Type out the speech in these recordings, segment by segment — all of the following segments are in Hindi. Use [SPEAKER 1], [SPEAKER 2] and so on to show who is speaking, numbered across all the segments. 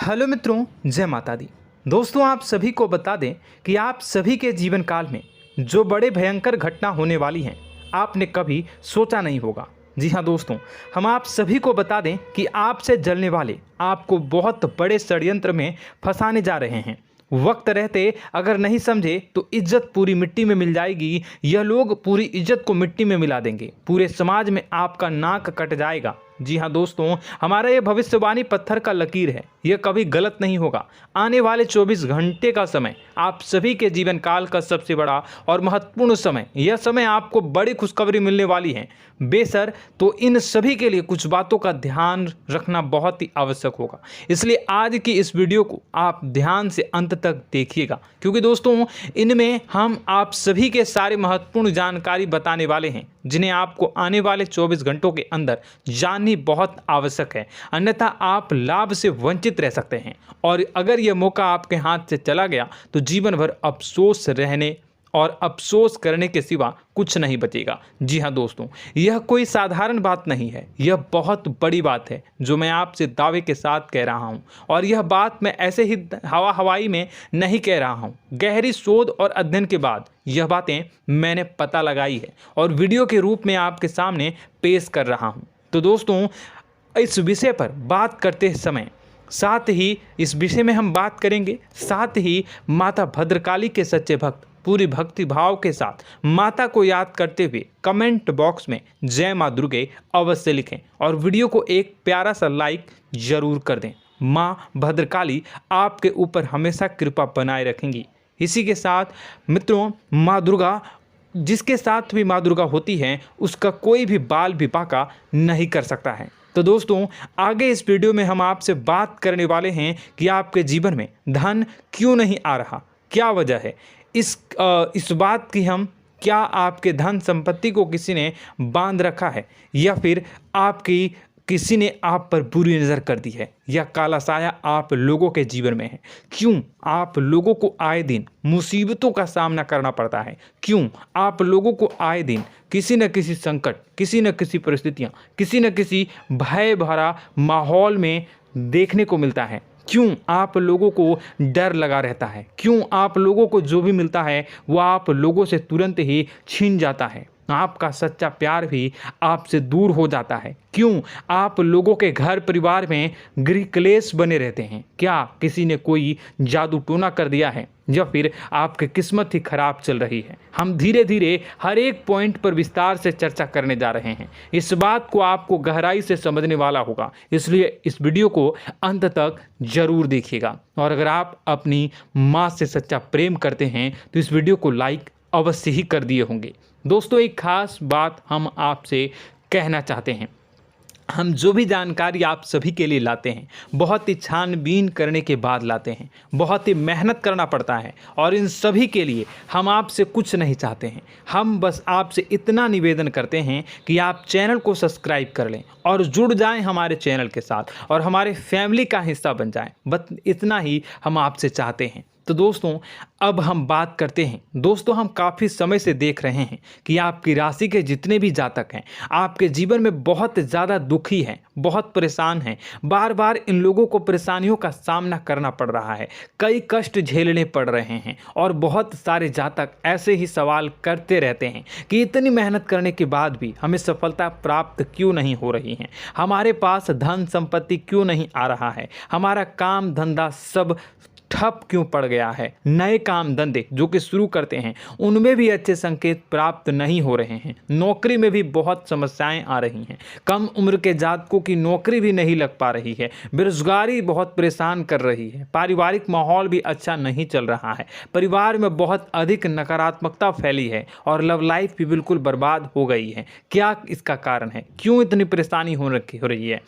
[SPEAKER 1] हेलो मित्रों, जय माता दी। दोस्तों, आप सभी को बता दें कि आप सभी के जीवन काल में जो बड़े भयंकर घटना होने वाली हैं, आपने कभी सोचा नहीं होगा। जी हाँ दोस्तों, हम आप सभी को बता दें कि आपसे जलने वाले आपको बहुत बड़े षड्यंत्र में फंसाने जा रहे हैं। वक्त रहते अगर नहीं समझे तो इज्जत पूरी मिट्टी में मिल जाएगी। यह लोग पूरी इज्जत को मिट्टी में मिला देंगे। पूरे समाज में आपका नाक कट जाएगा। जी हाँ दोस्तों, हमारा ये भविष्यवाणी पत्थर का लकीर है, यह कभी गलत नहीं होगा। आने वाले 24 घंटे का समय आप सभी के जीवन काल का सबसे बड़ा और महत्वपूर्ण समय। यह समय आपको बड़ी खुशखबरी मिलने वाली है बेसर, तो इन सभी के लिए कुछ बातों का ध्यान रखना बहुत ही आवश्यक होगा। इसलिए आज की इस वीडियो को आप ध्यान से अंत तक देखिएगा, क्योंकि दोस्तों इनमें हम आप सभी के सारे महत्वपूर्ण जानकारी बताने वाले हैं, जिन्हें आपको आने वाले 24 घंटों के अंदर जाननी बहुत आवश्यक है। अन्यथा आप लाभ से वंचित रह सकते हैं, और अगर यह मौका आपके हाथ से चला गया तो जीवन भर अफसोस रहने और अफसोस करने के सिवा कुछ नहीं बचेगा। जी हाँ दोस्तों, यह कोई साधारण बात नहीं है, यह बहुत बड़ी बात है जो मैं आपसे दावे के साथ कह रहा हूँ। और यह बात मैं ऐसे ही हवाई में नहीं कह रहा हूँ। गहरी शोध और अध्ययन के बाद यह बातें मैंने पता लगाई है और वीडियो के रूप में आपके सामने पेश कर रहा हूँ। तो दोस्तों, इस विषय पर बात करते समय साथ ही इस विषय में हम बात करेंगे, साथ ही माता भद्रकाली के सच्चे भक्त पूरी भक्ति भाव के साथ माता को याद करते हुए कमेंट बॉक्स में जय माँ दुर्गे अवश्य लिखें और वीडियो को एक प्यारा सा लाइक जरूर कर दें। माँ भद्रकाली आपके ऊपर हमेशा कृपा बनाए रखेंगी। इसी के साथ मित्रों, माँ दुर्गा, जिसके साथ भी माँ दुर्गा होती हैं, उसका कोई भी बाल भी बांका नहीं कर सकता है। तो दोस्तों, आगे इस वीडियो में हम आपसे बात करने वाले हैं कि आपके जीवन में धन क्यों नहीं आ रहा, क्या वजह है इस बात की। हम क्या आपके धन संपत्ति को किसी ने बांध रखा है, या फिर आपकी किसी ने आप पर बुरी नज़र कर दी है, या काला साया आप लोगों के जीवन में है। क्यों आप लोगों को आए दिन मुसीबतों का सामना करना पड़ता है, क्यों आप लोगों को आए दिन किसी न किसी संकट, किसी न किसी परिस्थितियाँ, किसी न किसी भय भरा माहौल में देखने को मिलता है, क्यों आप लोगों को डर लगा रहता है, क्यों आप लोगों को जो भी मिलता है वो आप लोगों से तुरंत ही छीन जाता है, आपका सच्चा प्यार भी आपसे दूर हो जाता है, क्यों आप लोगों के घर परिवार में गृह क्लेश बने रहते हैं। क्या किसी ने कोई जादू टोना कर दिया है, या फिर आपकी किस्मत ही खराब चल रही है। हम धीरे धीरे हर एक पॉइंट पर विस्तार से चर्चा करने जा रहे हैं। इस बात को आपको गहराई से समझने वाला होगा, इसलिए इस वीडियो को अंत तक जरूर देखिएगा। और अगर आप अपनी माँ से सच्चा प्रेम करते हैं तो इस वीडियो को लाइक अवश्य ही कर दिए होंगे। दोस्तों, एक खास बात हम आपसे कहना चाहते हैं। हम जो भी जानकारी आप सभी के लिए लाते हैं, बहुत ही छानबीन करने के बाद लाते हैं, बहुत ही मेहनत करना पड़ता है, और इन सभी के लिए हम आपसे कुछ नहीं चाहते हैं। हम बस आपसे इतना निवेदन करते हैं कि आप चैनल को सब्सक्राइब कर लें और जुड़ जाएं हमारे चैनल के साथ और हमारे फैमिली का हिस्सा बन जाएं। बस इतना ही हम आपसे चाहते हैं। तो दोस्तों, अब हम बात करते हैं। दोस्तों, हम काफ़ी समय से देख रहे हैं कि आपकी राशि के जितने भी जातक हैं, आपके जीवन में बहुत ज़्यादा दुखी हैं, बहुत परेशान हैं। बार बार इन लोगों को परेशानियों का सामना करना पड़ रहा है, कई कष्ट झेलने पड़ रहे हैं, और बहुत सारे जातक ऐसे ही सवाल करते रहते हैं कि इतनी मेहनत करने के बाद भी हमें सफलता प्राप्त क्यों नहीं हो रही है, हमारे पास धन संपत्ति क्यों नहीं आ रहा है, हमारा काम धंधा सब ठप क्यों पड़ गया है, नए काम धंधे जो कि शुरू करते हैं उनमें भी अच्छे संकेत प्राप्त नहीं हो रहे हैं, नौकरी में भी बहुत समस्याएं आ रही हैं, कम उम्र के जातकों की नौकरी भी नहीं लग पा रही है, बेरोजगारी बहुत परेशान कर रही है, पारिवारिक माहौल भी अच्छा नहीं चल रहा है, परिवार में बहुत अधिक नकारात्मकता फैली है, और लव लाइफ भी बिल्कुल बर्बाद हो गई है। क्या इसका कारण है, क्यों इतनी परेशानी हो रही है?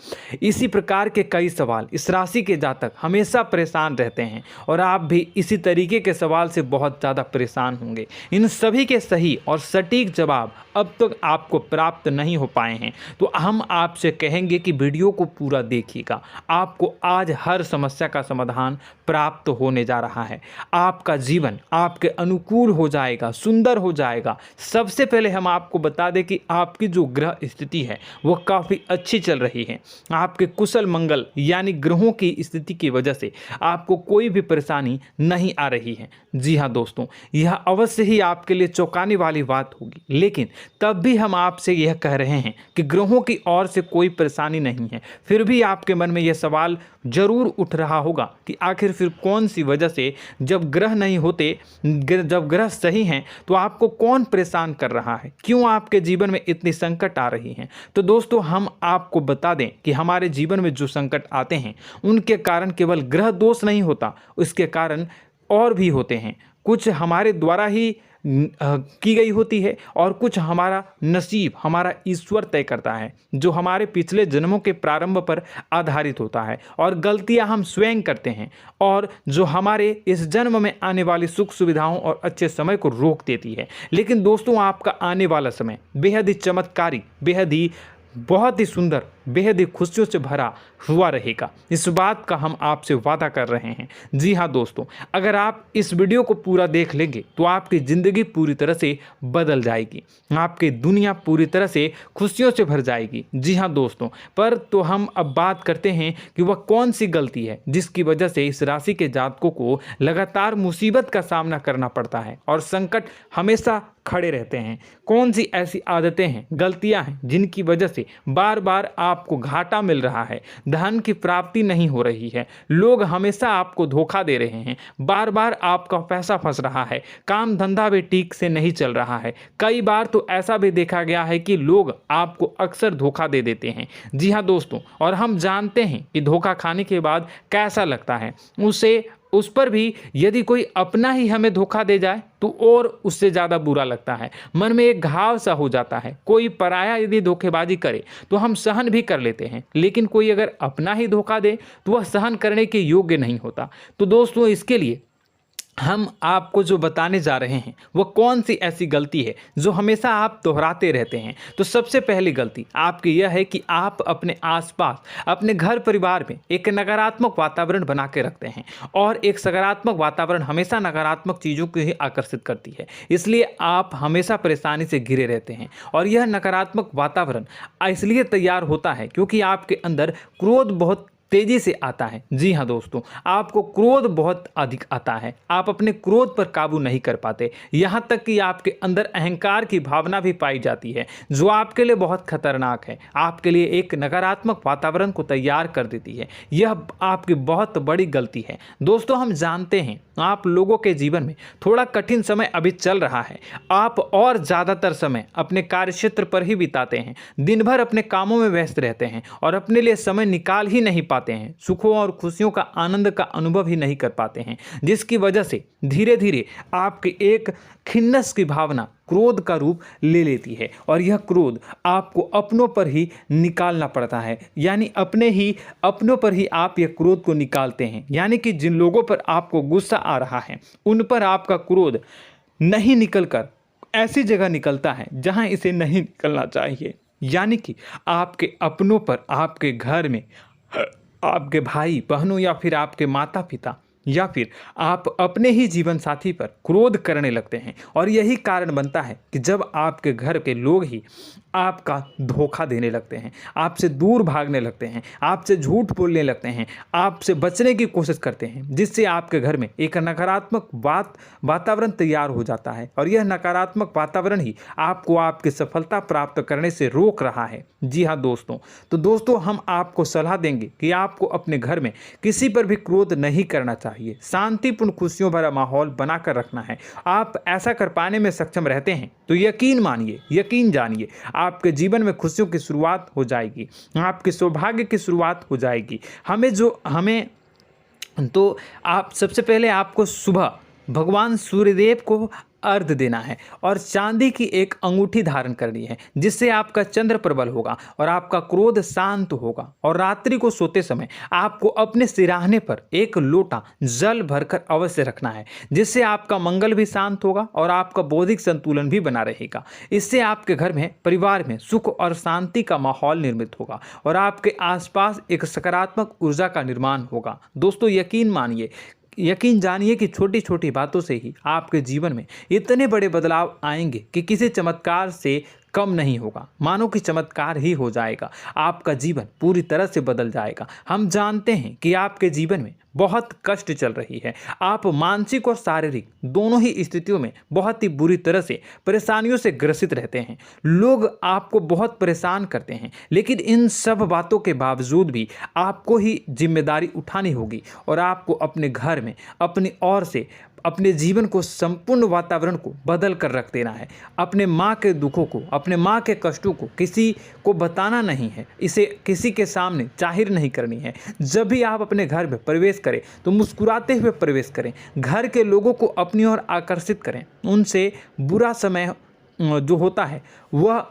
[SPEAKER 1] इसी प्रकार के कई सवाल इस राशि के जातक हमेशा परेशान रहते हैं, और आप भी इसी तरीके के सवाल से बहुत ज़्यादा परेशान होंगे। इन सभी के सही और सटीक जवाब अब तक आपको प्राप्त नहीं हो पाए हैं, तो हम आपसे कहेंगे कि वीडियो को पूरा देखिएगा। आपको आज हर समस्या का समाधान प्राप्त होने जा रहा है। आपका जीवन आपके अनुकूल हो जाएगा, सुंदर हो जाएगा। सबसे पहले हम आपको बता दें कि आपकी जो ग्रह स्थिति है वो काफ़ी अच्छी चल रही है। आपके कुशल मंगल यानी ग्रहों की स्थिति की वजह से आपको कोई भी परेशानी नहीं आ रही है। जी हाँ दोस्तों, यह अवश्य ही आपके लिए चौंकाने वाली बात होगी, लेकिन तब भी हम आपसे यह कह रहे हैं कि ग्रहों की ओर से कोई परेशानी नहीं है। फिर भी आपके मन में यह सवाल जरूर उठ रहा होगा कि आखिर फिर कौन सी वजह से, जब ग्रह नहीं होते, जब ग्रह सही हैं, तो आपको कौन परेशान कर रहा है, क्यों आपके जीवन में इतनी संकट आ रही हैं। तो दोस्तों, हम आपको बता दें कि हमारे जीवन में जो संकट आते हैं उनके कारण केवल ग्रह दोष नहीं होता, उसके कारण और भी होते हैं। कुछ हमारे द्वारा ही की गई होती है और कुछ हमारा नसीब, हमारा ईश्वर तय करता है, जो हमारे पिछले जन्मों के प्रारंभ पर आधारित होता है। और गलतियां हम स्वयं करते हैं और जो हमारे इस जन्म में आने वाली सुख सुविधाओं और अच्छे समय को रोक देती है। लेकिन दोस्तों, आपका आने वाला समय बेहद ही चमत्कारी, बेहद ही बहुत ही सुंदर, बेहद ही खुशियों से भरा हुआ रहेगा। इस बात का हम आपसे वादा कर रहे हैं। जी हाँ दोस्तों, अगर आप इस वीडियो को पूरा देख लेंगे तो आपकी ज़िंदगी पूरी तरह से बदल जाएगी, आपकी दुनिया पूरी तरह से खुशियों से भर जाएगी। जी हाँ दोस्तों, पर तो हम अब बात करते हैं कि वह कौन सी गलती है जिसकी वजह से इस राशि के जातकों को लगातार मुसीबत का सामना करना पड़ता है और संकट हमेशा खड़े रहते हैं। कौन सी ऐसी आदतें हैं, गलतियां हैं जिनकी वजह से बार बार आपको घाटा मिल रहा है, धन की प्राप्ति नहीं हो रही है, लोग हमेशा आपको धोखा दे रहे हैं, बार बार आपका पैसा फंस रहा है, काम धंधा भी ठीक से नहीं चल रहा है। कई बार तो ऐसा भी देखा गया है कि लोग आपको अक्सर धोखा दे देते हैं। जी हाँ दोस्तों, और हम जानते हैं कि धोखा खाने के बाद कैसा लगता है। उस पर भी यदि कोई अपना ही हमें धोखा दे जाए तो और उससे ज़्यादा बुरा लगता है, मन में एक घाव सा हो जाता है। कोई पराया यदि धोखेबाजी करे तो हम सहन भी कर लेते हैं, लेकिन कोई अगर अपना ही धोखा दे तो वह सहन करने के योग्य नहीं होता। तो दोस्तों, इसके लिए हम आपको जो बताने जा रहे हैं वो कौन सी ऐसी गलती है जो हमेशा आप दोहराते रहते हैं। तो सबसे पहली गलती आपकी यह है कि आप अपने आसपास, अपने घर परिवार में एक नकारात्मक वातावरण बना के रखते हैं, और एक सकारात्मक वातावरण हमेशा नकारात्मक चीज़ों को ही आकर्षित करती है। इसलिए आप हमेशा परेशानी से घिरे रहते हैं, और यह नकारात्मक वातावरण इसलिए तैयार होता है क्योंकि आपके अंदर क्रोध बहुत तेजी से आता है। जी हाँ दोस्तों, आपको क्रोध बहुत अधिक आता है, आप अपने क्रोध पर काबू नहीं कर पाते, यहाँ तक कि आपके अंदर अहंकार की भावना भी पाई जाती है, जो आपके लिए बहुत खतरनाक है, आपके लिए एक नकारात्मक वातावरण को तैयार कर देती है। यह आपकी बहुत बड़ी गलती है। दोस्तों, हम जानते हैं आप लोगों के जीवन में थोड़ा कठिन समय अभी चल रहा है। आप और ज़्यादातर समय अपने कार्यक्षेत्र पर ही बिताते हैं, दिन भर अपने कामों में व्यस्त रहते हैं और अपने लिए समय निकाल ही नहीं पाते हैं, सुखों और खुशियों का आनंद का अनुभव ही नहीं कर पाते हैं, जिसकी वजह से धीरे धीरे आपकी एक खिन्नस की भावना क्रोध का रूप ले लेती है, और यह क्रोध आपको अपनों पर ही निकालना पड़ता है। यानी अपनों पर ही आप यह क्रोध को निकालते हैं। यानी कि जिन लोगों पर आपको गुस्सा आ रहा है उन पर आपका क्रोध नहीं निकलकर ऐसी जगह निकलता है जहां इसे नहीं निकलना चाहिए। यानी कि आपके अपनों पर, आपके घर में, आपके भाई बहनों या फिर आपके माता पिता या फिर आप अपने ही जीवन साथी पर क्रोध करने लगते हैं, और यही कारण बनता है कि जब आपके घर के लोग ही आपका धोखा देने लगते हैं, आपसे दूर भागने लगते हैं, आपसे झूठ बोलने लगते हैं, आपसे बचने की कोशिश करते हैं, जिससे आपके घर में एक नकारात्मक वातावरण तैयार हो जाता है, और यह नकारात्मक वातावरण ही आपको आपकी सफलता प्राप्त करने से रोक रहा है। जी हाँ दोस्तों, तो दोस्तों, हम आपको सलाह देंगे कि आपको अपने घर में किसी पर भी क्रोध नहीं करना चाहिए, शांतिपूर्ण खुशियों भरा माहौल बनाकर रखना है। आप ऐसा कर पाने में सक्षम रहते हैं तो यकीन मानिए, यकीन जानिए, आपके जीवन में खुशियों की शुरुआत हो जाएगी, आपके सौभाग्य की शुरुआत हो जाएगी। आप सबसे पहले आपको सुबह भगवान सूर्यदेव को अर्घ्य देना है और चांदी की एक अंगूठी धारण करनी है, जिससे आपका चंद्र प्रबल होगा और आपका क्रोध शांत होगा। और रात्रि को सोते समय आपको अपने सिरहाने पर एक लोटा जल भरकर अवश्य रखना है, जिससे आपका मंगल भी शांत होगा और आपका बौद्धिक संतुलन भी बना रहेगा। इससे आपके घर में, परिवार में सुख और शांति का माहौल निर्मित होगा और आपके आसपास एक सकारात्मक ऊर्जा का निर्माण होगा। दोस्तों, यकीन जानिए कि छोटी छोटी बातों से ही आपके जीवन में इतने बड़े बदलाव आएंगे कि किसी चमत्कार से कम नहीं होगा। मानो कि चमत्कार ही हो जाएगा, आपका जीवन पूरी तरह से बदल जाएगा। हम जानते हैं कि आपके जीवन में बहुत कष्ट चल रही है, आप मानसिक और शारीरिक दोनों ही स्थितियों में बहुत ही बुरी तरह से परेशानियों से ग्रसित रहते हैं। लोग आपको बहुत परेशान करते हैं, लेकिन इन सब बातों के बावजूद भी आपको ही जिम्मेदारी उठानी होगी और आपको अपने घर में अपनी ओर से अपने जीवन को, संपूर्ण वातावरण को बदल कर रख देना है। अपने माँ के दुखों को, अपने माँ के कष्टों को किसी को बताना नहीं है, इसे किसी के सामने जाहिर नहीं करनी है। जब भी आप अपने घर में प्रवेश करें तो मुस्कुराते हुए प्रवेश करें, घर के लोगों को अपनी ओर आकर्षित करें। उनसे बुरा समय जो होता है वह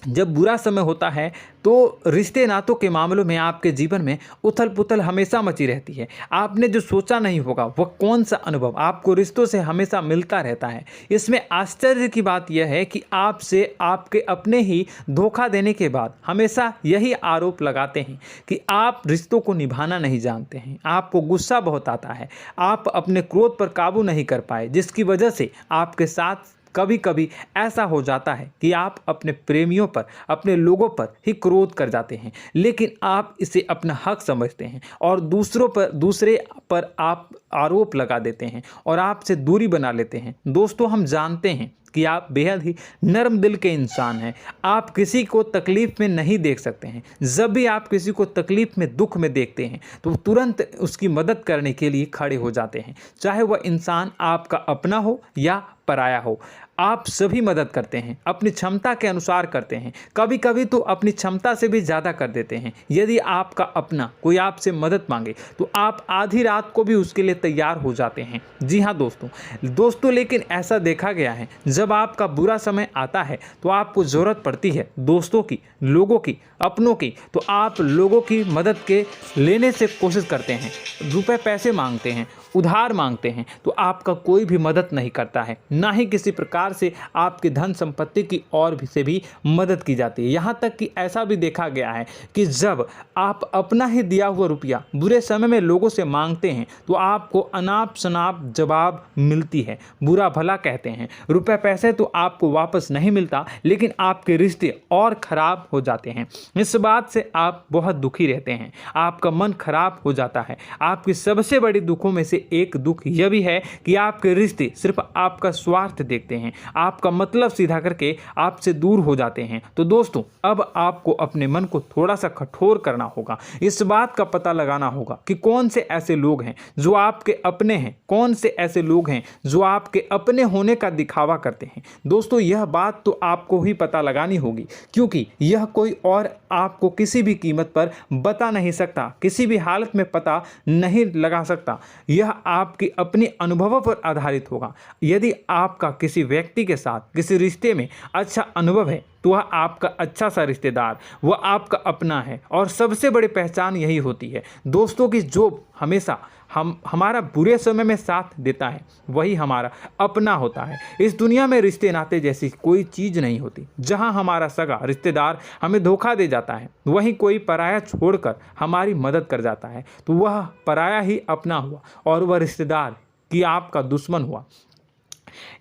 [SPEAKER 1] जब बुरा समय होता है तो रिश्ते नातों के मामलों में आपके जीवन में उथल पुथल हमेशा मची रहती है। आपने जो सोचा नहीं होगा वह कौन सा अनुभव आपको रिश्तों से हमेशा मिलता रहता है। इसमें आश्चर्य की बात यह है कि आपसे आपके अपने ही धोखा देने के बाद हमेशा यही आरोप लगाते हैं कि आप रिश्तों को निभाना नहीं जानते हैं, आपको गुस्सा बहुत आता है, आप अपने क्रोध पर काबू नहीं कर पाए, जिसकी वजह से आपके साथ कभी कभी ऐसा हो जाता है कि आप अपने प्रेमियों पर, अपने लोगों पर ही क्रोध कर जाते हैं, लेकिन आप इसे अपना हक समझते हैं और दूसरे पर आप आरोप लगा देते हैं और आपसे दूरी बना लेते हैं। दोस्तों, हम जानते हैं कि आप बेहद ही नर्म दिल के इंसान हैं। आप किसी को तकलीफ में नहीं देख सकते हैं। जब भी आप किसी को तकलीफ में, दुख में देखते हैं तो तुरंत उसकी मदद करने के लिए खड़े हो जाते हैं, चाहे वह इंसान आपका अपना हो या पराया हो। आप सभी मदद करते हैं, अपनी क्षमता के अनुसार करते हैं, कभी कभी तो अपनी क्षमता से भी ज़्यादा कर देते हैं। यदि आपका अपना कोई आपसे मदद मांगे तो आप आधी रात को भी उसके लिए तैयार हो जाते हैं। जी हाँ दोस्तों, लेकिन ऐसा देखा गया है, जब आपका बुरा समय आता है तो आपको ज़रूरत पड़ती है दोस्तों की, लोगों की, अपनों की, तो आप लोगों की मदद के लेने से कोशिश करते हैं, रुपए पैसे मांगते हैं, उधार मांगते हैं, तो आपका कोई भी मदद नहीं करता है, ना ही किसी प्रकार से आपकी धन संपत्ति की ओर से भी मदद की जाती है। यहाँ तक कि ऐसा भी देखा गया है कि जब आप अपना ही दिया हुआ रुपया बुरे समय में लोगों से मांगते हैं तो आपको अनाप शनाप जवाब मिलती है, बुरा भला कहते हैं। रुपए पैसे तो आपको वापस नहीं मिलता, लेकिन आपके रिश्ते और खराब हो जाते हैं। इस बात से आप बहुत दुखी रहते हैं, आपका मन खराब हो जाता है। आपकी सबसे बड़ी दुखों में से एक दुख यह भी है कि आपके रिश्ते सिर्फ आपका स्वार्थ देखते हैं, आपका मतलब सीधा करके आपसे दूर हो जाते हैं। तो दोस्तों, अब आपको अपने मन को थोड़ा सा कठोर करना होगा, इस बात का पता लगाना होगा कि कौन से ऐसे लोग हैं जो आपके अपने हैं, कौन से ऐसे लोग हैं जो आपके अपने होने का दिखावा करते हैं। दोस्तों, यह बात तो आपको ही पता लगानी होगी, क्योंकि यह कोई और आपको किसी भी कीमत पर बता नहीं सकता, किसी भी हालत में पता नहीं लगा सकता। यह आपके अपने अनुभवों पर आधारित होगा। यदि आपका किसी व्यक्ति के साथ किसी रिश्ते में अच्छा अनुभव है तो वह आपका अच्छा सा रिश्तेदार, वह आपका अपना है। और सबसे बड़ी पहचान यही होती है दोस्तों की जो हमेशा हमारा बुरे समय में साथ देता है वही हमारा अपना होता है। इस दुनिया में रिश्ते नाते जैसी कोई चीज़ नहीं होती। जहां हमारा सगा रिश्तेदार हमें धोखा दे जाता है, वहीं कोई पराया छोड़कर हमारी मदद कर जाता है, तो वह पराया ही अपना हुआ और वह रिश्तेदार की आपका दुश्मन हुआ।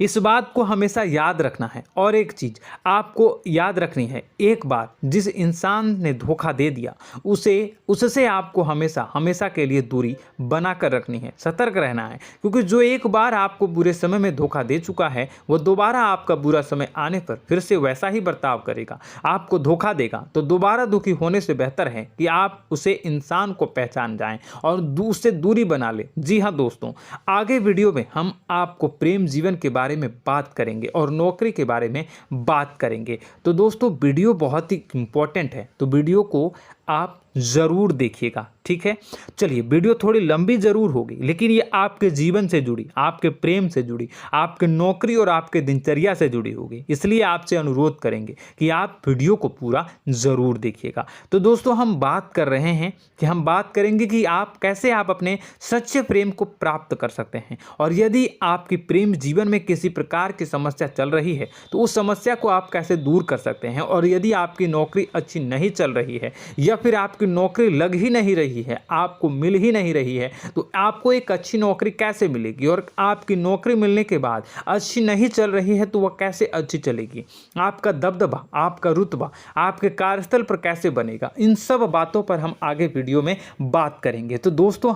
[SPEAKER 1] इस बात को हमेशा याद रखना है। और एक चीज़ आपको याद रखनी है, एक बार जिस इंसान ने धोखा दे दिया उससे आपको हमेशा के लिए दूरी बना कर रखनी है, सतर्क रहना है। क्योंकि जो एक बार आपको बुरे समय में धोखा दे चुका है वो दोबारा आपका बुरा समय आने पर फिर से वैसा ही बर्ताव करेगा, आपको धोखा देगा। तो दोबारा दुखी होने से बेहतर है कि आप उसे इंसान को पहचान जाएं और उससे दूरी बना लें। जी हाँ दोस्तों, आगे वीडियो में हम आपको प्रेम जीवन के बारे में बात करेंगे और नौकरी के बारे में बात करेंगे। तो दोस्तों, वीडियो बहुत ही इम्पोर्टेंट है, तो वीडियो को आप ज़रूर देखिएगा, ठीक है। चलिए, वीडियो थोड़ी लंबी ज़रूर होगी, लेकिन ये आपके जीवन से जुड़ी, आपके प्रेम से जुड़ी, आपके नौकरी और आपके दिनचर्या से जुड़ी होगी, इसलिए आपसे अनुरोध करेंगे कि आप वीडियो को पूरा ज़रूर देखिएगा। तो दोस्तों, हम बात कर रहे हैं कि हम बात करेंगे कि आप कैसे आप अपने सच्चे प्रेम को प्राप्त कर सकते हैं, और यदि आपकी प्रेम जीवन में किसी प्रकार की समस्या चल रही है तो उस समस्या को आप कैसे दूर कर सकते हैं, और यदि आपकी नौकरी अच्छी नहीं चल रही है या फिर आपकी नौकरी लग ही नहीं रही है, आपको मिल ही नहीं रही है, तो आपको एक अच्छी नौकरी कैसे मिलेगी, और आपकी नौकरी मिलने के बाद अच्छी नहीं चल रही है तो वह कैसे अच्छी चलेगी, आपका दबदबा, आपका रुतबा आपके कार्यस्थल पर कैसे बनेगा, इन सब बातों पर हम आगे वीडियो में बात करेंगे। तो दोस्तों,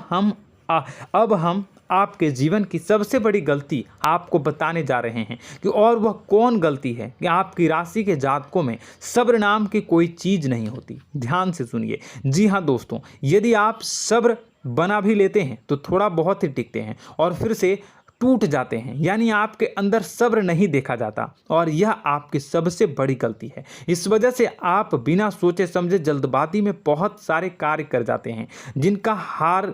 [SPEAKER 1] अब हम आपके जीवन की सबसे बड़ी गलती आपको बताने जा रहे हैं कि और वह कौन गलती है कि आपकी राशि के जातकों में सब्र नाम की कोई चीज़ नहीं होती। ध्यान से सुनिए। जी हाँ दोस्तों, यदि आप सब्र बना भी लेते हैं तो थोड़ा बहुत ही टिकते हैं और फिर से टूट जाते हैं, यानी आपके अंदर सब्र नहीं देखा जाता, और यह आपकी सबसे बड़ी गलती है। इस वजह से आप बिना सोचे समझे जल्दबाजी में बहुत सारे कार्य कर जाते हैं, जिसका हार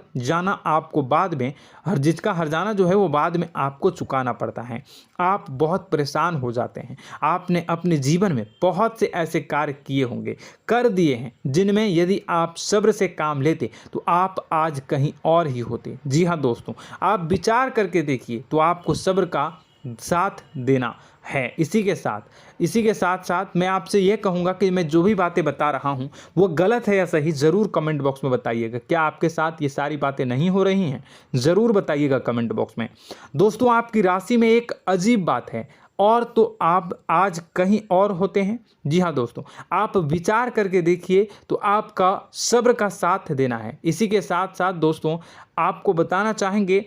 [SPEAKER 1] जाना जो है वो बाद में आपको चुकाना पड़ता है। आप बहुत परेशान हो जाते हैं। आपने अपने जीवन में बहुत से ऐसे कार्य किए होंगे, कर दिए हैं, जिनमें यदि आप सब्र से काम लेते तो आप आज कहीं और ही होते। जी हाँ दोस्तों, आप विचार करके देखिए तो आपको सब्र का साथ देना है। इसी के साथ साथ मैं आपसे यह कहूँगा कि मैं जो भी बातें बता रहा हूँ वो गलत है या सही, ज़रूर कमेंट बॉक्स में बताइएगा। क्या आपके साथ ये सारी बातें नहीं हो रही हैं? ज़रूर बताइएगा कमेंट बॉक्स में। दोस्तों, आपकी राशि में एक अजीब बात है, और तो आप आज कहीं और होते हैं। जी हाँ दोस्तों, आप विचार करके देखिए तो आपका सब्र का साथ देना है। इसी के साथ साथ दोस्तों, आपको बताना चाहेंगे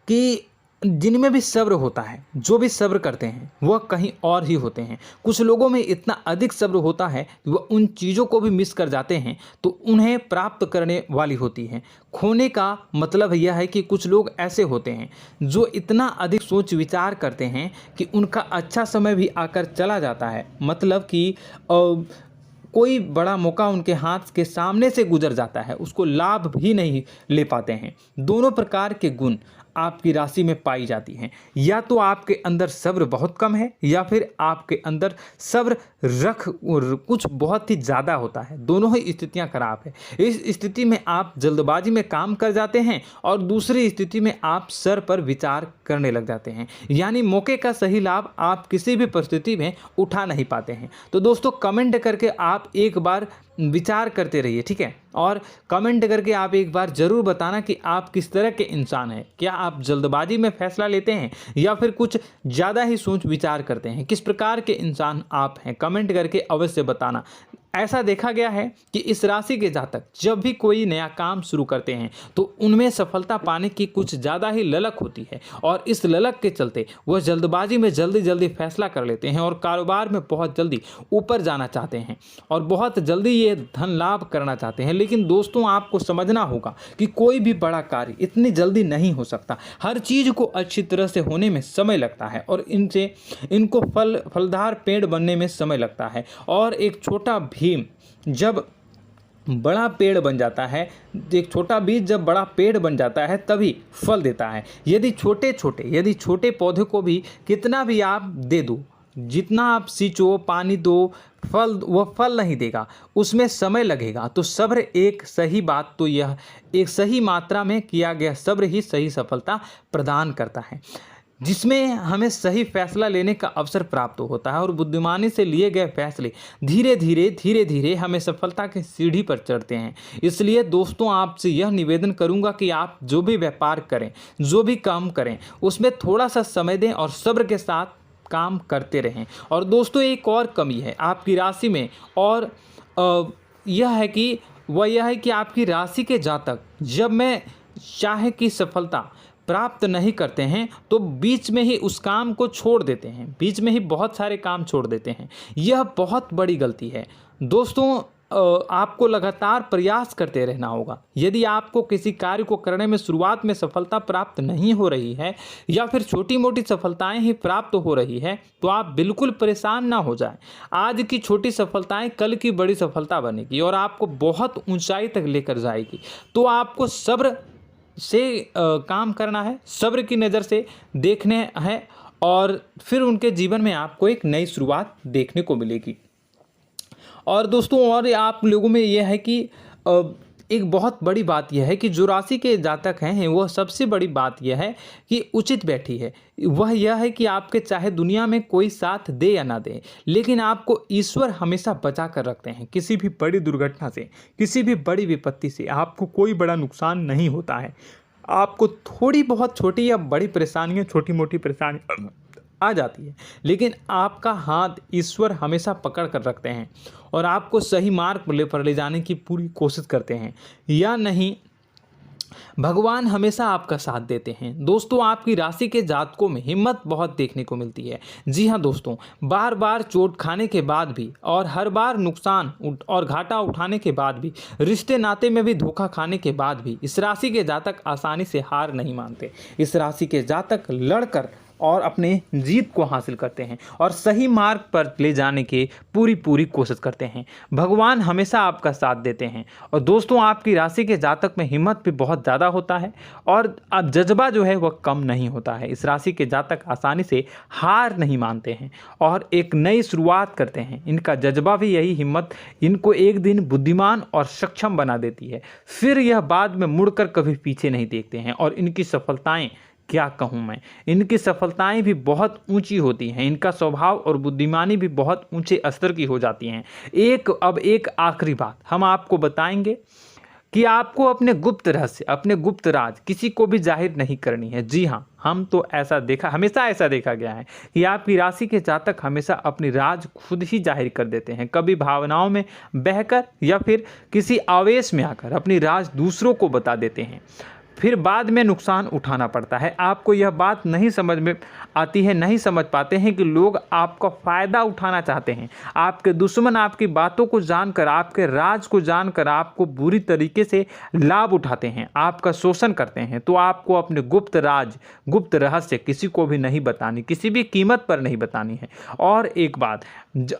[SPEAKER 1] कि जिनमें भी सब्र होता है, जो भी सब्र करते हैं वह कहीं और ही होते हैं। कुछ लोगों में इतना अधिक सब्र होता है कि वह उन चीज़ों को भी मिस कर जाते हैं तो उन्हें प्राप्त करने वाली होती हैं। खोने का मतलब यह है कि कुछ लोग ऐसे होते हैं जो इतना अधिक सोच विचार करते हैं कि उनका अच्छा समय भी आकर चला जाता है, मतलब कि कोई बड़ा मौका उनके हाथ के सामने से गुजर जाता है, उसको लाभ भी नहीं ले पाते हैं। दोनों प्रकार के गुण आपकी राशि में पाई जाती हैं। या तो आपके अंदर सब्र बहुत कम है, या फिर आपके अंदर सब्र कुछ बहुत ही ज़्यादा होता है। दोनों ही स्थितियां खराब है। इस स्थिति में आप जल्दबाजी में काम कर जाते हैं, और दूसरी स्थिति में आप सर पर विचार करने लग जाते हैं, यानी मौके का सही लाभ आप किसी भी परिस्थिति में उठा नहीं पाते हैं। तो दोस्तों, कमेंट करके आप एक बार विचार करते रहिए, ठीक है, और कमेंट करके आप एक बार ज़रूर बताना कि आप किस तरह के इंसान हैं। क्या आप जल्दबाजी में फैसला लेते हैं या फिर कुछ ज़्यादा ही सोच विचार करते हैं? किस प्रकार के इंसान आप हैं, कमेंट करके अवश्य बताना। ऐसा देखा गया है कि इस राशि के जातक जब भी कोई नया काम शुरू करते हैं तो उनमें सफलता पाने की कुछ ज़्यादा ही ललक होती है, और इस ललक के चलते वह जल्दबाजी में जल्दी फैसला कर लेते हैं और कारोबार में बहुत जल्दी ऊपर जाना चाहते हैं और बहुत जल्दी ये धन लाभ करना चाहते हैं। लेकिन दोस्तों, आपको समझना होगा कि कोई भी बड़ा कार्य इतनी जल्दी नहीं हो सकता। हर चीज़ को अच्छी तरह से होने में समय लगता है, और इनको फलदार पेड़ बनने में समय लगता है। और एक छोटा भीम जब बड़ा पेड़ बन जाता है, एक छोटा बीज जब बड़ा पेड़ बन जाता है तभी फल देता है। यदि छोटे पौधे को भी कितना भी आप दे दो, जितना आप सींचो, पानी दो, वह फल नहीं देगा, उसमें समय लगेगा। तो सब्र एक सही बात, तो यह एक सही मात्रा में किया गया सब्र ही सही सफलता प्रदान करता है, जिसमें हमें सही फैसला लेने का अवसर प्राप्त होता है, और बुद्धिमानी से लिए गए फैसले धीरे धीरे हमें सफलता की सीढ़ी पर चढ़ते हैं। इसलिए दोस्तों, आपसे यह निवेदन करूंगा कि आप जो भी व्यापार करें, जो भी काम करें, उसमें थोड़ा सा समय दें और सब्र के साथ काम करते रहें। और दोस्तों, एक और कमी है आपकी राशि में, और यह है कि आपकी राशि के जातक जब में चाहे की सफलता प्राप्त नहीं करते हैं तो बीच में ही उस काम को छोड़ देते हैं, बीच में ही बहुत सारे काम छोड़ देते हैं। यह बहुत बड़ी गलती है दोस्तों। आपको लगातार प्रयास करते रहना होगा। यदि आपको किसी कार्य को करने में शुरुआत में सफलता प्राप्त नहीं हो रही है या फिर छोटी मोटी सफलताएं ही प्राप्त हो रही है तो आप बिल्कुल परेशान ना हो जाएं। आज की छोटी सफलताएं कल की बड़ी सफलता बनेगी और आपको बहुत ऊंचाई तक लेकर जाएगी। तो आपको सब्र से काम करना है, सब्र की नज़र से देखने हैं और फिर उनके जीवन में आपको एक नई शुरुआत देखने को मिलेगी। और दोस्तों और आप लोगों में यह है कि एक बहुत बड़ी बात यह है कि जो राशि के जातक हैं वह सबसे बड़ी बात यह है कि उचित बैठी है। वह यह है कि आपके चाहे दुनिया में कोई साथ दे या ना दे, लेकिन आपको ईश्वर हमेशा बचा कर रखते हैं। किसी भी बड़ी दुर्घटना से, किसी भी बड़ी विपत्ति से आपको कोई बड़ा नुकसान नहीं होता है। आपको थोड़ी बहुत छोटी या बड़ी परेशानियाँ, छोटी मोटी परेशानी आ जाती है, लेकिन आपका हाथ ईश्वर हमेशा पकड़ कर रखते हैं और आपको सही मार्ग पर ले जाने की पूरी कोशिश करते हैं। या नहीं, भगवान हमेशा आपका साथ देते हैं। दोस्तों आपकी राशि के जातकों में हिम्मत बहुत देखने को मिलती है। जी हाँ दोस्तों, बार बार चोट खाने के बाद भी और हर बार नुकसान और घाटा उठाने के बाद भी, रिश्ते नाते में भी धोखा खाने के बाद भी इस राशि के जातक आसानी से हार नहीं मानते। इस राशि के जातक लड़कर और अपने जीत को हासिल करते हैं और सही मार्ग पर ले जाने की पूरी कोशिश करते हैं। भगवान हमेशा आपका साथ देते हैं। और दोस्तों आपकी राशि के जातक में हिम्मत भी बहुत ज़्यादा होता है और अब जज्बा जो है वह कम नहीं होता है। इस राशि के जातक आसानी से हार नहीं मानते हैं और एक नई शुरुआत करते हैं। इनका जज्बा भी यही हिम्मत इनको एक दिन बुद्धिमान और सक्षम बना देती है। फिर यह बाद में मुड़कर कभी पीछे नहीं देखते हैं और इनकी सफलताएं, क्या कहूँ मैं, इनकी सफलताएं भी बहुत ऊंची होती हैं। इनका स्वभाव और बुद्धिमानी भी बहुत ऊंचे स्तर की हो जाती हैं। अब एक आखिरी बात हम आपको बताएंगे कि आपको अपने गुप्त रहस्य, अपने गुप्त राज किसी को भी जाहिर नहीं करनी है। जी हाँ, हम तो हमेशा ऐसा देखा गया है कि आपकी राशि के जातक हमेशा अपनी राज खुद ही जाहिर कर देते हैं। कभी भावनाओं में बहकर या फिर किसी आवेश में आकर अपनी राज दूसरों को बता देते हैं, फिर बाद में नुकसान उठाना पड़ता है। आपको यह बात नहीं समझ में आती है, नहीं समझ पाते हैं कि लोग आपका फ़ायदा उठाना चाहते हैं। आपके दुश्मन आपकी बातों को जानकर, आपके राज को जानकर आपको बुरी तरीके से लाभ उठाते हैं, आपका शोषण करते हैं। तो आपको अपने गुप्त राज, गुप्त रहस्य किसी को भी नहीं बतानी, किसी भी कीमत पर नहीं बतानी है। और एक बात,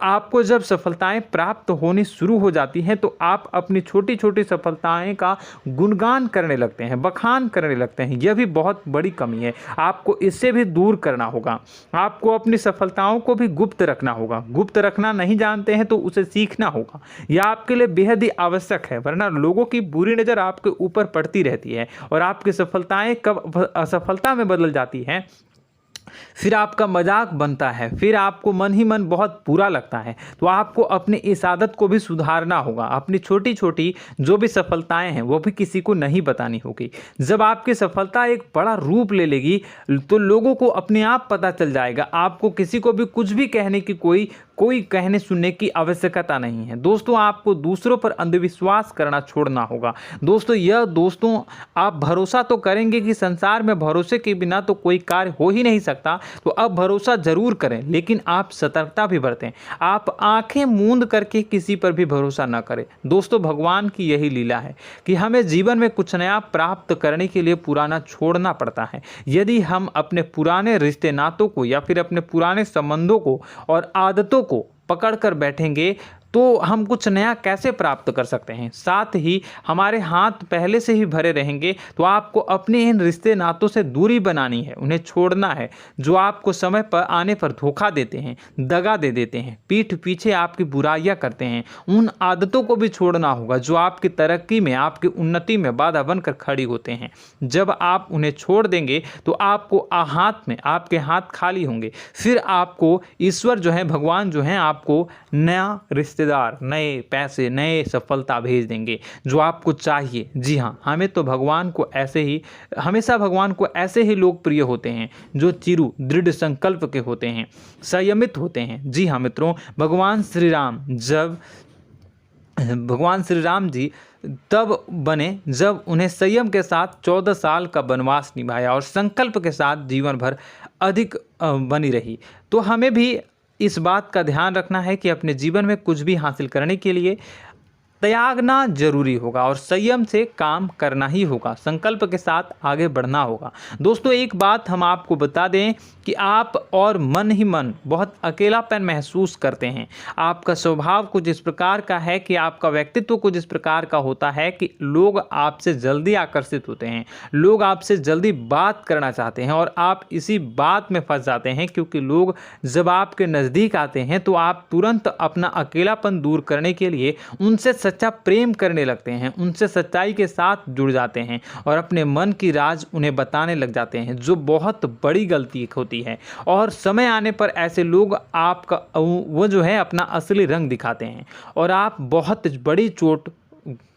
[SPEAKER 1] आपको जब सफलताएं प्राप्त होनी शुरू हो जाती हैं तो आप अपनी छोटी छोटी सफलताएं का गुणगान करने लगते हैं, बखान करने लगते हैं। यह भी बहुत बड़ी कमी है, आपको इससे भी दूर करना होगा। आपको अपनी सफलताओं को भी गुप्त रखना होगा। गुप्त रखना नहीं जानते हैं तो उसे सीखना होगा। यह आपके लिए बेहद ही आवश्यक है, वरना लोगों की बुरी नज़र आपके ऊपर पड़ती रहती है और आपकी सफलताएं कब असफलता में बदल जाती हैं, फिर आपका मजाक बनता है, फिर आपको मन ही मन बहुत बुरा लगता है। तो आपको अपनी इस आदत को भी सुधारना होगा। अपनी छोटी छोटी जो भी सफलताएं हैं वो भी किसी को नहीं बतानी होगी। जब आपकी सफलता एक बड़ा रूप ले लेगी तो लोगों को अपने आप पता चल जाएगा। आपको किसी को भी कुछ भी कहने की कोई कहने सुनने की आवश्यकता नहीं है। दोस्तों आपको दूसरों पर अंधविश्वास करना छोड़ना होगा। दोस्तों आप भरोसा तो करेंगे कि संसार में भरोसे के बिना तो कोई कार्य हो ही नहीं सकता, तो अब भरोसा जरूर करें, लेकिन आप सतर्कता भी बरतें। आप आंखें मूंद करके किसी पर भी भरोसा न करें। दोस्तों भगवान की यही लीला है कि हमें जीवन में कुछ नया प्राप्त करने के लिए पुराना छोड़ना पड़ता है। यदि हम अपने पुराने रिश्ते नातों को या फिर अपने पुराने संबंधों को और आदतों को पकड़ कर बैठेंगे तो हम कुछ नया कैसे प्राप्त कर सकते हैं। साथ ही हमारे हाथ पहले से ही भरे रहेंगे। तो आपको अपने इन रिश्ते नातों से दूरी बनानी है, उन्हें छोड़ना है जो आपको समय पर आने पर धोखा देते हैं, दगा दे देते हैं, पीठ पीछे आपकी बुराइयां करते हैं। उन आदतों को भी छोड़ना होगा जो आपकी तरक्की में, आपकी उन्नति में बाधा बनकर खड़ी होते हैं। जब आप उन्हें छोड़ देंगे तो आपको आपके हाथ खाली होंगे। फिर आपको ईश्वर जो है, भगवान जो है, आपको नया रिश्तेदार, नए पैसे, नए सफलता भेज देंगे जो आपको चाहिए। जी हाँ, हमेशा भगवान को ऐसे ही लोग प्रिय होते हैं जो चिरु दृढ़ संकल्प के होते हैं, संयमित होते हैं। जी हाँ मित्रों, भगवान श्री राम जी तब बने जब उन्हें संयम के साथ 14 साल का वनवास निभाया और संकल्प के साथ जीवन भर अधिक बनी रही। तो हमें भी इस बात का ध्यान रखना है कि अपने जीवन में कुछ भी हासिल करने के लिए त्यागना जरूरी होगा और संयम से काम करना ही होगा। संकल्प के साथ आगे बढ़ना होगा। दोस्तों एक बात हम आपको बता दें कि आप और मन ही मन बहुत अकेलापन महसूस करते हैं। आपका स्वभाव कुछ इस प्रकार का है कि आपका व्यक्तित्व कुछ इस प्रकार का होता है कि लोग आपसे जल्दी आकर्षित होते हैं, लोग आपसे जल्दी बात करना चाहते हैं और आप इसी बात में फंस जाते हैं, क्योंकि लोग जब आपके नज़दीक आते हैं तो आप तुरंत अपना अकेलापन दूर करने के लिए उनसे सच्चा प्रेम करने लगते हैं, उनसे सच्चाई के साथ जुड़ जाते हैं और अपने मन की राज उन्हें बताने लग जाते हैं, जो बहुत बड़ी गलती होती है। और समय आने पर ऐसे लोग आपका वो जो है अपना असली रंग दिखाते हैं और आप बहुत बड़ी चोट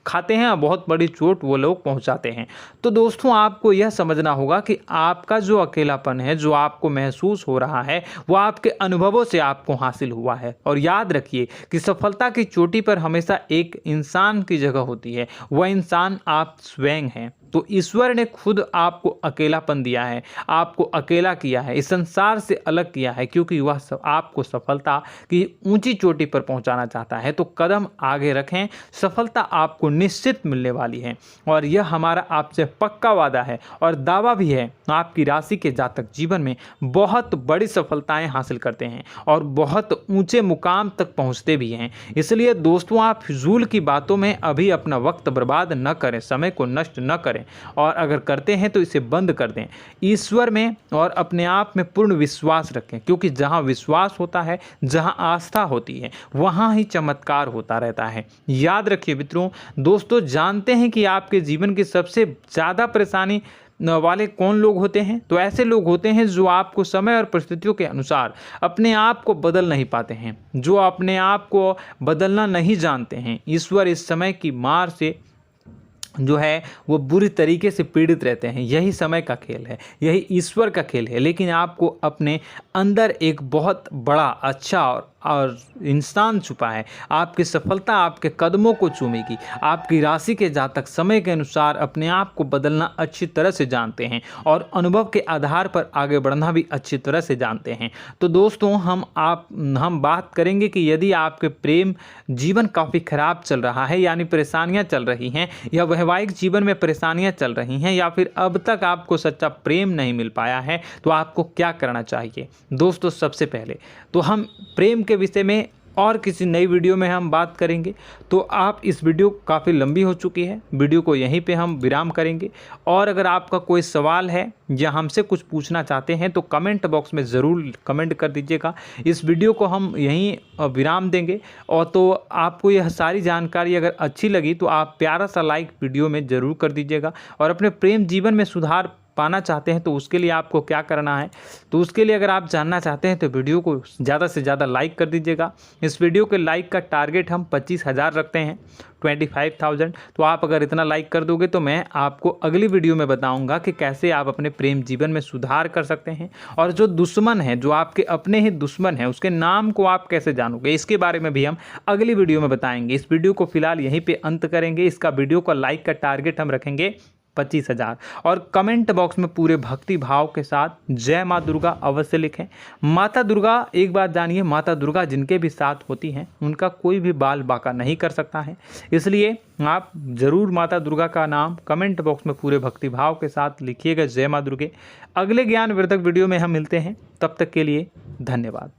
[SPEAKER 1] खाते हैं और बहुत बड़ी चोट वो लोग पहुंचाते हैं। तो दोस्तों आपको यह समझना होगा कि आपका जो अकेलापन है, जो आपको महसूस हो रहा है, वो आपके अनुभवों से आपको हासिल हुआ है। और याद रखिए कि सफलता की चोटी पर हमेशा एक इंसान की जगह होती है, वह इंसान आप स्वयं हैं। तो ईश्वर ने खुद आपको अकेलापन दिया है, आपको अकेला किया है, इस संसार से अलग किया है, क्योंकि वह आपको सफलता की ऊंची चोटी पर पहुंचाना चाहता है। तो कदम आगे रखें, सफलता आपको निश्चित मिलने वाली है और यह हमारा आपसे पक्का वादा है और दावा भी है। आपकी राशि के जातक जीवन में बहुत बड़ी सफलताएं हासिल करते हैं और बहुत ऊंचे मुकाम तक पहुंचते भी हैं। इसलिए दोस्तों आप फिजूल की बातों में अभी अपना वक्त बर्बाद न करें, समय को नष्ट न करें और अगर करते हैं तो इसे बंद कर दें। ईश्वर में और अपने आप में पूर्ण विश्वास रखें, क्योंकि जहां विश्वास होता है, जहां आस्था होती है, वहां ही चमत्कार होता रहता है। याद रखिए मित्रों, दोस्तों जानते हैं कि आपके जीवन की सबसे ज़्यादा परेशानी वाले कौन लोग होते हैं? तो ऐसे लोग होते हैं जो आपको समय और परिस्थितियों के अनुसार अपने आप को बदल नहीं पाते हैं, जो अपने आप को बदलना नहीं जानते हैं। ईश्वर इस समय की मार से जो है वो बुरी तरीके से पीड़ित रहते हैं। यही समय का खेल है, यही ईश्वर का खेल है। लेकिन आपको अपने अंदर एक बहुत बड़ा अच्छा और इंसान छुपा है। आपकी सफलता आपके कदमों को चूमेगी। आपकी राशि के जातक समय के अनुसार अपने आप को बदलना अच्छी तरह से जानते हैं और अनुभव के आधार पर आगे बढ़ना भी अच्छी तरह से जानते हैं। तो दोस्तों हम बात करेंगे कि यदि आपके प्रेम जीवन काफ़ी खराब चल रहा है, यानी परेशानियां चल रही हैं, या वैवाहिक जीवन में परेशानियां चल रही हैं, या फिर अब तक आपको सच्चा प्रेम नहीं मिल पाया है, तो आपको क्या करना चाहिए? दोस्तों सबसे पहले तो हम प्रेम के विषय में और किसी नई वीडियो में हम बात करेंगे। तो आप इस वीडियो काफ़ी लंबी हो चुकी है, वीडियो को यहीं पे हम विराम करेंगे। और अगर आपका कोई सवाल है या हमसे कुछ पूछना चाहते हैं तो कमेंट बॉक्स में ज़रूर कमेंट कर दीजिएगा। इस वीडियो को हम यहीं विराम देंगे। और तो आपको यह सारी जानकारी अगर अच्छी लगी तो आप प्यारा सा लाइक वीडियो में ज़रूर कर दीजिएगा। और अपने प्रेम जीवन में सुधार पाना चाहते हैं तो उसके लिए आपको क्या करना है, तो उसके लिए अगर आप जानना चाहते हैं तो वीडियो को ज़्यादा से ज़्यादा लाइक कर दीजिएगा। इस वीडियो के लाइक का टारगेट हम 25,000 रखते हैं, 25,000। तो आप अगर इतना लाइक कर दोगे तो मैं आपको अगली वीडियो में बताऊंगा कि कैसे आप अपने प्रेम जीवन में सुधार कर सकते हैं। और जो दुश्मन है, जो आपके अपने ही दुश्मन है, उसके नाम को आप कैसे जानोगे, इसके बारे में भी हम अगली वीडियो में बताएंगे। इस वीडियो को फिलहाल यहीं पे अंत करेंगे। इसका वीडियो का लाइक का टारगेट हम रखेंगे 25,000। और कमेंट बॉक्स में पूरे भक्ति भाव के साथ जय माँ दुर्गा अवश्य लिखें। माता दुर्गा, एक बात जानिए, माता दुर्गा जिनके भी साथ होती हैं उनका कोई भी बाल बाका नहीं कर सकता है। इसलिए आप ज़रूर माता दुर्गा का नाम कमेंट बॉक्स में पूरे भक्ति भाव के साथ लिखिएगा, जय माँ दुर्गे। अगले ज्ञानवर्धक वीडियो में हम मिलते हैं, तब तक के लिए धन्यवाद।